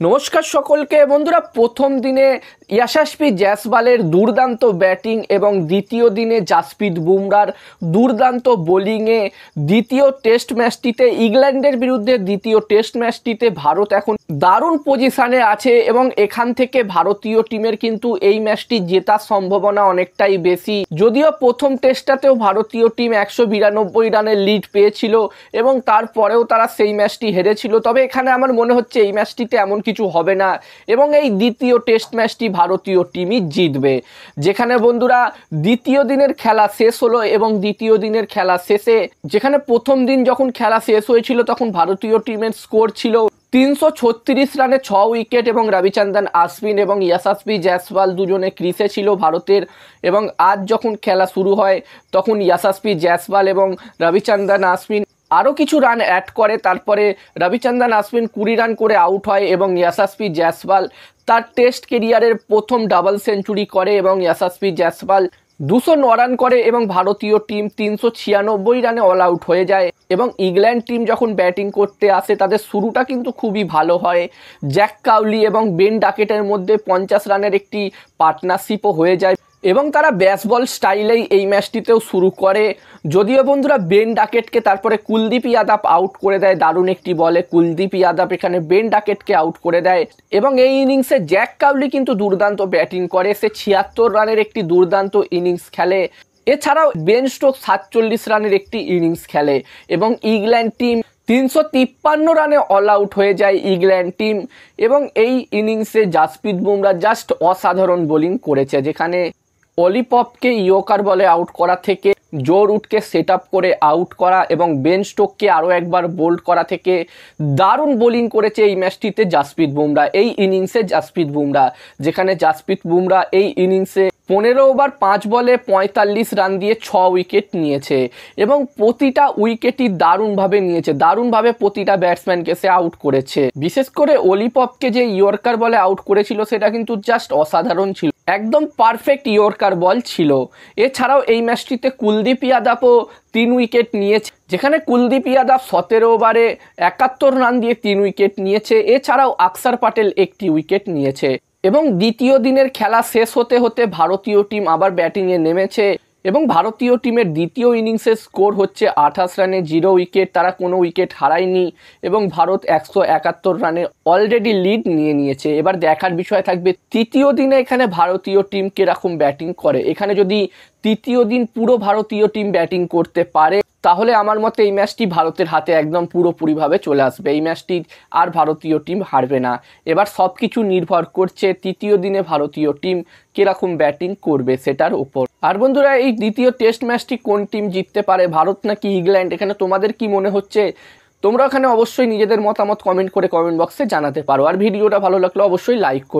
নমস্কার সকলকে বন্ধুরা। প্রথম দিনে ইয়াশাসপি জয়সওয়ালের দুর্দান্ত ব্যাটিং এবং দ্বিতীয় দিনে জাসপ্রীত বুমরার দুর্দান্ত বোলিংয়ে দ্বিতীয় টেস্ট ম্যাচটিতে ইংল্যান্ডের বিরুদ্ধে দ্বিতীয় টেস্ট ম্যাচটিতে ভারত এখন দারুণ পজিশানে আছে এবং এখান থেকে ভারতীয় টিমের কিন্তু এই ম্যাচটি জেতার সম্ভাবনা অনেকটাই বেশি। যদিও প্রথম টেস্টটাতেও ভারতীয় টিম 192 রানের লিড পেয়েছিল এবং তারপরেও তারা সেই ম্যাচটি হেরেছিল, তবে এখানে আমার মনে হচ্ছে এই ম্যাচটিতে এমন কিছু হবে না এবং এই দ্বিতীয় টেস্ট ম্যাচটি ভারতীয় টিমই জিতবে। যেখানে বন্ধুরা দ্বিতীয় দিনের খেলা শেষ হলো এবং দ্বিতীয় দিনের খেলা শেষে যেখানে প্রথম দিন যখন খেলা শেষ হয়েছিল তখন ভারতীয় টিমের স্কোর ছিল 336 রানে 6 উইকেট এবং রবিচন্দ্রন আশ্বিন এবং ইয়াশাসপি জয়সওয়াল দুজনে ক্রিজে ছিল ভারতের। এবং আজ যখন খেলা শুরু হয় তখন ইয়াশাসপি জয়সওয়াল এবং রবিচন্দ্রন আশ্বিন আরও কিছু রান অ্যাড করে, তারপরে রবিচন্দ্রন আশ্বিন 20 রান করে আউট হয় এবং ইয়াশাসপি জয়সওয়াল তার টেস্ট কেরিয়ারের প্রথম ডাবল সেঞ্চুরি করে এবং ইয়াশাসপি জয়সওয়াল 209 রান করে এবং ভারতীয় টিম 396 রানে অল আউট হয়ে যায়। এবং ইংল্যান্ড টিম যখন ব্যাটিং করতে আসে তাদের শুরুটা কিন্তু খুবই ভালো হয়। জ্যাক কাউলি এবং বেন ডাকেটের মধ্যে 50 রানের একটি পার্টনারশিপও হয়ে যায় এবং তারা ব্যাসবল স্টাইলেই এই ম্যাচটিতেও শুরু করে। যদিও বন্ধুরা বেন ডাকেটকে তারপরে কুলদীপ যাদব আউট করে দেয় দারুণ একটি বলে। কুলদীপ যাদব এখানে বেন ডাকেটকে আউট করে দেয় এবং এই ইনিংসে জ্যাক কাউলি কিন্তু দুর্দান্ত ব্যাটিং করে, সে 76 রানের একটি দুর্দান্ত ইনিংস খেলে। এছাড়াও বেন স্টোকস 47 রানের একটি ইনিংস খেলে এবং ইংল্যান্ড টিম 353 রানে অল আউট হয়ে যায় ইংল্যান্ড টিম। এবং এই ইনিংসে জাসপ্রীত বুমরা জাস্ট অসাধারণ বোলিং করেছে, যেখানে অলি পপকে ইয়র্কার বলে আউট করা থেকে জো রুটকে সেট আপ করে আউট করা এবং বেন স্টোককে আরও একবার বোল্ড করা থেকে দারুণ বোলিং করেছে এই ম্যাচটিতে জাসপ্রীত বুমরা, এই ইনিংসে জাসপ্রীত বুমরা। যেখানে জাসপ্রীত বুমরা এই ইনিংসে 15 ওভার 5 বলে 45 রান দিয়ে 6 উইকেট নিয়েছে এবং প্রতিটা উইকেটই দারুণভাবে নিয়েছে, দারুণভাবে প্রতিটা ব্যাটসম্যানকে সে আউট করেছে। বিশেষ করে অলি পপকে যে ইয়র্কার বলে আউট করেছিল সেটা কিন্তু জাস্ট অসাধারণ ছিল, একদম পারফেক্ট ইয়র্কার বল ছিল। এছাড়াও এই ম্যাচটিতে কুলদীপ যাদবও 3 উইকেট নিয়েছে, যেখানে কুলদীপ যাদব 17 ওভারে 71 রান দিয়ে 3 উইকেট নিয়েছে। এছাড়াও আকসার প্যাটেল একটি উইকেট নিয়েছে এবং দ্বিতীয় দিনের খেলা শেষ হতে হতে ভারতীয় টিম আবার ব্যাটিংয়ে নেমেছে এবং ভারতীয় টিমের দ্বিতীয় ইনিংসের স্কোর হচ্ছে 28 রানে 0 উইকেট, তারা কোনো উইকেট হারায়নি এবং ভারত 171 রানে অলরেডি লিড নিয়ে নিয়েছে। এবার দেখার বিষয় থাকবে তৃতীয় দিনে এখানে ভারতীয় টিম কিরকম ব্যাটিং করে। এখানে যদি তৃতীয় দিন পুরো ভারতীয় টিম ব্যাটিং করতে পারে তাহলে আমার মতে এই ম্যাচটি ভারতের হাতে একদম পুরোপুরিভাবে চলে আসবে, এই ম্যাচটি আর ভারতীয় টিম হারবে না। এবার সব কিছু নির্ভর করছে তৃতীয় দিনে ভারতীয় টিম কিরকম ব্যাটিং করবে সেটার উপর। আর বন্ধুরা এই দ্বিতীয় টেস্ট ম্যাচটি কোন টিম জিততে পারে, ভারত নাকি ইংল্যান্ড, এখানে তোমাদের কি মনে হচ্ছে তোমরা এখানে অবশ্যই নিজেদের মতামত কমেন্ট করে কমেন্ট বক্সে জানাতে পারো। আর ভিডিওটা ভালো লাগলে অবশ্যই লাইক করো।